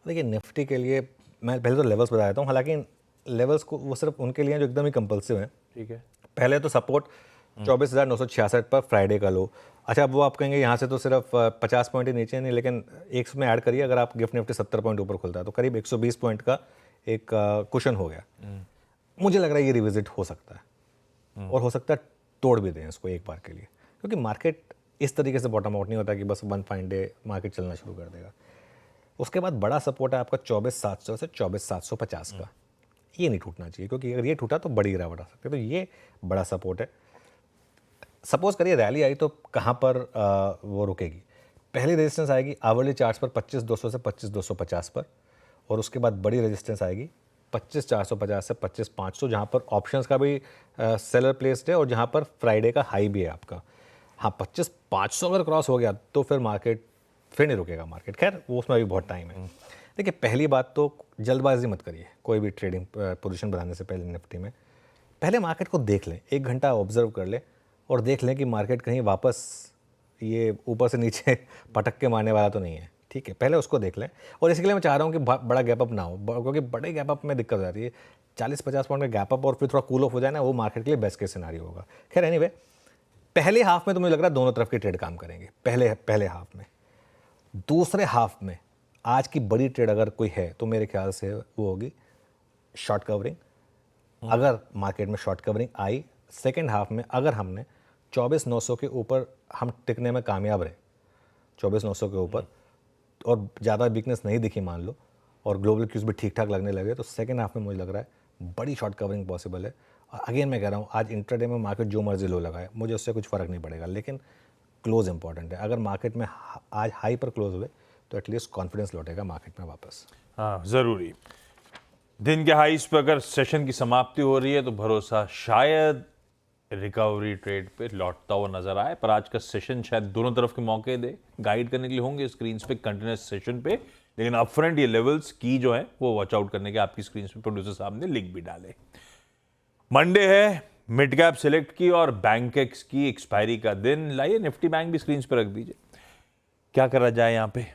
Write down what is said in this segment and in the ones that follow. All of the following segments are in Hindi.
देखिए निफ्टी के लिए मैं पहले तो लेवल्स बता देता हूँ, हालांकि लेवल्स को वो सिर्फ उनके लिए हैं जो एकदम ही कंपल्सिव हैं। ठीक है, पहले तो सपोर्ट 24,966 पर फ्राइडे का लो। अच्छा, अब वो आप कहेंगे यहाँ से तो सिर्फ 50 पॉइंट ही नीचे नहीं, लेकिन एक में ऐड करिए, अगर आप गिफ्ट निफ्टी 70 पॉइंट ऊपर खुलता है तो करीब 120 पॉइंट का एक कुशन हो गया। मुझे लग रहा है ये रिविजिट हो सकता है, और हो सकता है तोड़ भी दें इसको एक बार के लिए, क्योंकि मार्केट इस तरीके से बॉटम आउट नहीं होता कि बस वन फाइन डे मार्केट चलना शुरू कर देगा। उसके बाद बड़ा सपोर्ट है आपका 24,700 से 24,750 का, ये नहीं टूटना चाहिए, क्योंकि अगर ये टूटा तो बड़ी गिरावट आ सकती है। तो ये बड़ा सपोर्ट है। सपोज करिए रैली आई तो कहाँ पर वो रुकेगी? पहली रेजिस्टेंस आएगी आवरली चार्ट्स पर 25,200 से 25,250 पर, और उसके बाद बड़ी रेजिस्टेंस आएगी 25,450 से 25,500, जहाँ पर ऑप्शंस का भी सेलर प्लेस्ड है और जहाँ पर फ्राइडे का हाई भी है आपका। हाँ, 25,500 अगर क्रॉस हो गया तो फिर मार्केट फिर नहीं रुकेगा मार्केट। खैर वो उसमें भी बहुत टाइम है। देखिए पहली बात तो जल्दबाजी मत करिए कोई भी ट्रेडिंग पोजीशन बनाने से पहले निफ्टी में। पहले मार्केट को देख लें, 1 घंटा ऑब्जर्व कर लें और देख लें कि मार्केट कहीं वापस ये ऊपर से नीचे पटक के मारने वाला तो नहीं है। ठीक है, पहले उसको देख लें। और इसके लिए मैं चाह रहा हूँ कि बड़ा गैप अप ना हो, क्योंकि बड़े गैप अप में दिक्कत हो जाती है। 40-50 पॉइंट का गैप अप और फिर थोड़ा कूल ऑफ हो जाए ना, वो मार्केट के लिए बेस्ट केस सिनेरियो होगा। खैर एनीवे, पहले हाफ में तो मुझे लग रहा है दोनों तरफ की ट्रेड काम करेंगे पहले हाफ में। दूसरे हाफ में आज की बड़ी ट्रेड अगर कोई है तो मेरे ख्याल से वो होगी शॉर्ट कवरिंग। अगर मार्केट में शॉर्ट कवरिंग आई सेकेंड हाफ में, अगर हमने 24,900 के ऊपर हम टिकने में कामयाब रहे, 24,900 के ऊपर, और ज़्यादा वीकनेस नहीं दिखी मान लो, और ग्लोबल क्यूज भी ठीक ठाक लगने लगे, तो सेकेंड हाफ में मुझे लग रहा है बड़ी शॉर्ट कवरिंग पॉसिबल है। और अगेन मैं कह रहा हूँ, आज इंट्राडे में मार्केट जो मर्जी लो लगाए, मुझे उससे कुछ फ़र्क नहीं पड़ेगा, लेकिन क्लोज इंपॉर्टेंट है। अगर मार्केट में आज हाई पर क्लोज हुए तो एटलीस्ट कॉन्फिडेंस लौटेगा मार्केट में वापस। हाँ ज़रूरी। दिन के हाईस पे अगर सेशन की समाप्ति हो रही है तो भरोसा शायद रिकवरी ट्रेड पे लौटता हुआ नजर आए, पर आज का सेशन शायद दोनों तरफ के मौके दे। गाइड करने के लिए होंगे स्क्रीन पे कंटिन्यूस सेशन पे, लेकिन अपफ्रंट ये लेवल्स की जो है वो वॉच आउट करने के आपकी स्क्रीन पे प्रोड्यूसर साहब ने लिंक भी डाले। मंडे है, मिड कैप सिलेक्ट की और बैंकेक्स की एक्सपायरी का दिन। लाइए निफ्टी बैंक भी स्क्रीन पे रख दीजिए, क्या करा जाए यहाँ पे।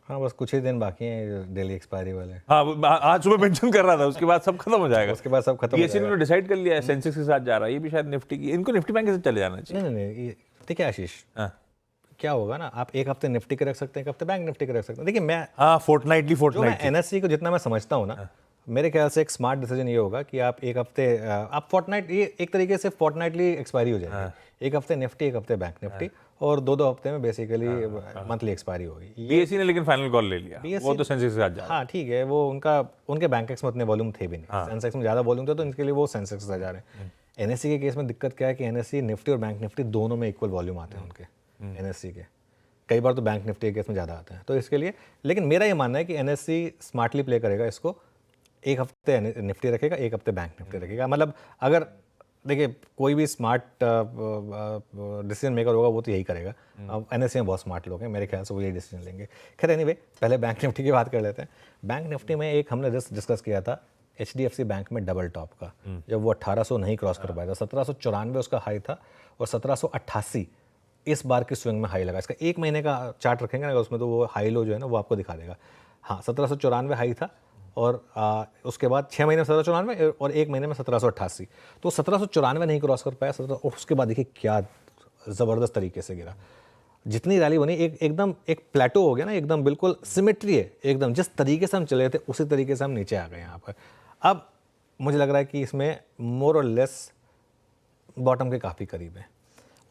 हाँ, बस कुछ ही दिन बाकी हैं डेली एक्सपायरी वाले। हाँ, आज सुबह मेंशन कर रहा था, उसके बाद सब खत्म हो जाएगा। उसके बाद सब खत्म हो पीएससी ने डिसाइड कर लिया है सेंसेक्स के साथ जा रहा है, ये भी शायद निफ्टी की, इनको निफ्टी बैंक के साथ चले जाना चाहिए। नहीं, ठीक है आशीष। हाँ, क्या होगा ना, आप एक हफ्ते निफ्टी के रख सकते हैं, एक हफ्ते बैंक निफ्टी के रख सकते हैं। देखिए मैं फोर्टनाइटली एनएससी को जितना मैं समझता हूँ ना, मेरे ख्याल से एक स्मार्ट डिसीजन ये होगा कि आप एक हफ्ते आप फोर्टनाइट, ये एक तरीके से फोर्टनाइटली एक्सपायरी हो जाएगी। एक हफ्ते निफ्टी, एक हफ्ते बैंक निफ्टी, और दो हफ्ते में बेसिकली मंथली एक्सपायरी होगी। बीएससी ने लेकिन फाइनल कॉल ले लिया, वो तो सेंसेक्स के साथ जा रहा है। हाँ ठीक है, वो उनके बैंकेक्स में उतने वॉल्यूम थे भी नहीं, सेंसेक्स में ज़्यादा वॉल्यूम थे तो इनके लिए वो सेंसेक्स से जा रहे हैं। एनएससी के केस में दिक्कत क्या है कि एनएससी निफ्टी और बैंक निफ्टी दोनों में इक्वल वॉल्यूम आते हैं उनके एनएससी के। कई बार तो बैंक निफ्टी के केस में ज़्यादा आते हैं, तो इसके लिए। लेकिन मेरा ये मानना है कि एनएससी स्मार्टली प्ले करेगा इसको, एक हफ्ते निफ्टी रखेगा, एक हफ्ते बैंक निफ्टी रखेगा। मतलब अगर देखिए कोई भी स्मार्ट डिसीजन मेकर होगा वो तो यही करेगा। अब एनएससी में बहुत स्मार्ट लोग हैं, मेरे ख्याल से वो यही डिसीजन लेंगे। खैर एनीवे, पहले बैंक निफ्टी की बात कर लेते हैं। बैंक निफ्टी में एक हमने जस्ट डिस्कस किया था एचडीएफसी बैंक में डबल टॉप का, जब वो 1800 नहीं क्रॉस कर पाया था। 1794 उसका हाई था और 1788 इस बार की स्विंग में हाई लगा। इसका एक महीने का चार्ट रखेंगे ना, उसमें तो वो हाई लो जो है ना वो आपको दिखा देगा। हाँ, 1794 हाई था, और उसके बाद 6 महीने में 1794 और 1 महीने में 1788। तो 1794 नहीं क्रॉस कर पाया, और उसके बाद देखिए क्या ज़बरदस्त तरीके से गिरा। जितनी रैली बनी एकदम एक प्लेटो हो गया ना, एकदम बिल्कुल सिमेट्री है, एकदम जिस तरीके से हम चले थे उसी तरीके से हम नीचे आ गए यहाँ पर। अब मुझे लग रहा है कि इसमें मोर और लेस बॉटम के काफ़ी करीब है,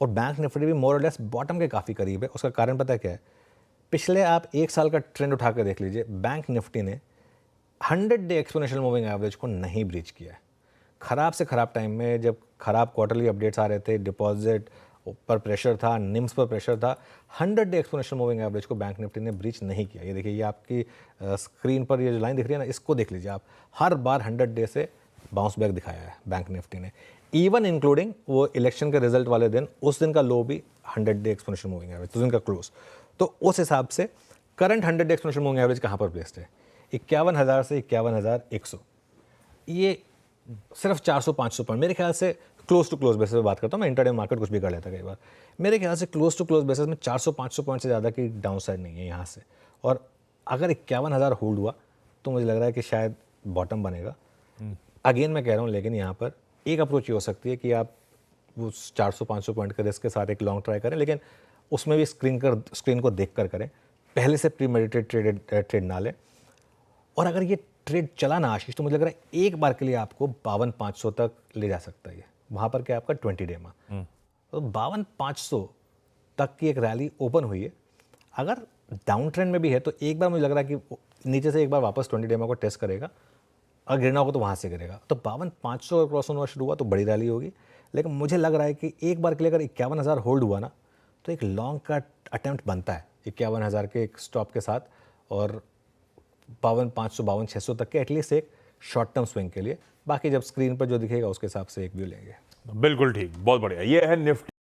और बैंक निफ्टी भी मोर और लेस बॉटम के काफ़ी करीब है। उसका कारण पता है क्या है? पिछले आप 1 साल का ट्रेंड उठा कर देख लीजिए, बैंक निफ्टी ने 100 डे एक्सपोनेंशियल मूविंग एवरेज को नहीं ब्रीच किया है। ख़राब से ख़राब टाइम में, जब ख़राब क्वार्टरली अपडेट्स आ रहे थे, डिपॉजिट पर प्रेशर था, निम्स पर प्रेशर था, 100 डे एक्सपोनेंशियल मूविंग एवरेज को बैंक निफ्टी ने ब्रीच नहीं किया। ये देखिए, ये आपकी स्क्रीन पर ये जो लाइन दिख रही है ना, इसको देख लीजिए आप। हर बार 100 डे से बाउंस बैक दिखाया है बैंक निफ्टी ने, इवन इंक्लूडिंग वो इलेक्शन के रिजल्ट वाले दिन, उस दिन का लो भी 100 डे एक्सपोनेंशियल मूविंग एवरेज, उस दिन का क्लोज। तो उस हिसाब से current 100 day exponential moving average कहाँ पर प्लेस्ड है? 51,000 से 51,100। ये सिर्फ 400-500 पॉइंट मेरे ख्याल से क्लोज टू क्लोज बेसिस पे बात करता हूँ मैं। इंटरडे मार्केट कुछ भी कर लेता है कई बार। मेरे ख्याल से क्लोज टू क्लोज बेसिस में 400-500 पॉइंट से ज़्यादा की डाउन साइड नहीं है यहाँ से। और अगर 51,000 होल्ड हुआ तो मुझे लग रहा है कि शायद बॉटम बनेगा। अगेन मैं कह रहा हूँ, लेकिन यहाँ पर एक अप्रोच ये हो सकती है कि आप वो 400-500 पॉइंट के रिस्क के साथ एक लॉन्ग ट्राई करें, लेकिन उसमें भी स्क्रीन को देख कर करें, पहले से प्री मेडिटेड ट्रेड ना लें। और अगर ये ट्रेड चला ना आशीष, तो मुझे लग रहा है एक बार के लिए आपको 52,500 तक ले जा सकता है। वहाँ पर क्या आपका 20 डे में तो 52,500 तक की एक रैली ओपन हुई है। अगर डाउन ट्रेंड में भी है तो एक बार मुझे लग रहा है कि नीचे से एक बार वापस 20 डे को टेस्ट करेगा, अगर गिरना होगा तो वहाँ से गिरेगा। तो 52,500 अगर क्रॉस होना शुरू हुआ तो बड़ी रैली होगी, लेकिन मुझे लग रहा है कि एक बार के लिए अगर 51,000 होल्ड हुआ ना तो एक लॉन्ग का अटेम्प्ट बनता है 51,000 के एक स्टॉप के साथ, और 52,500 52,600 तक के एटलीस्ट एक शॉर्ट टर्म स्विंग के लिए। बाकी जब स्क्रीन पर जो दिखेगा उसके हिसाब से एक व्यू लेंगे। बिल्कुल ठीक, बहुत बढ़िया। ये है निफ्टी